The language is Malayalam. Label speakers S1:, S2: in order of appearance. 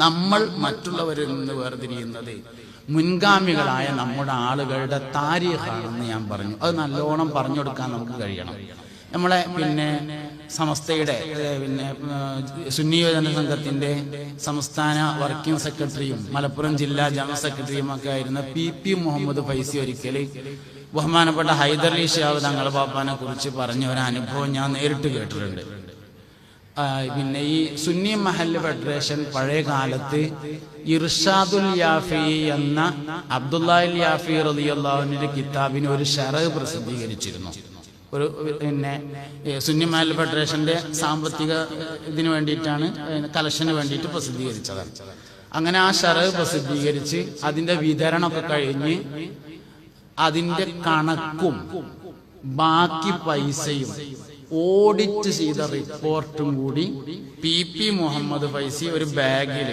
S1: നമ്മൾ മറ്റുള്ളവരിൽ നിന്ന് വേർതിരിയുന്നത് മുൻഗാമികളായ നമ്മുടെ ആളുകളുടെ താരീഖാണെന്ന് ഞാൻ പറഞ്ഞു. അത് നല്ലോണം പറഞ്ഞു കൊടുക്കാൻ നമുക്ക് കഴിയണം. നമ്മളെ സമസ്തയുടെ സുന്നി യുവജന സംഘത്തിന്റെ സംസ്ഥാന വർക്കിംഗ് സെക്രട്ടറിയും മലപ്പുറം ജില്ലാ ജനറൽ സെക്രട്ടറിയും ഒക്കെ ആയിരുന്ന പി മുഹമ്മദ് ഫൈസി ഒരിക്കൽ ബഹുമാനപ്പെട്ട ഹൈദർലി ഷിഹാബ് തങ്ങൾ പാപ്പാനെ കുറിച്ച് പറഞ്ഞ ഒരു അനുഭവം ഞാൻ നേരിട്ട് കേട്ടിട്ടുണ്ട്. ഈ സുന്നി മഹല്ല് ഫെഡറേഷൻ പഴയ കാലത്ത് ഇർഷാദുൽ യാഫി എന്ന അബ്ദുല്ലാഹിൽ യാഫി റളിയല്ലാഹു അൻഹുവിന്റെ കിതാബിന് ഒരു ശറഹ് പ്രസിദ്ധീകരിച്ചിരുന്നു. ഒരു സുന്നി മഹല്ല് ഫെഡറേഷന്റെ സാമ്പത്തിക ഇതിനു വേണ്ടിയിട്ടാണ്, കലക്ഷന് വേണ്ടിയിട്ട് പ്രസിദ്ധീകരിച്ചതാണ്. അങ്ങനെ ആ ശറഹ് പ്രസിദ്ധീകരിച്ച് അതിന്റെ വിതരണമൊക്കെ കഴിഞ്ഞ് അതിന്റെ കണക്കും ബാക്കി പൈസയും ഓഡിറ്റ് ചെയ്ത റിപ്പോർട്ടും കൂടി പി മുഹമ്മദ് ഫൈസി ഒരു ബാഗിൽ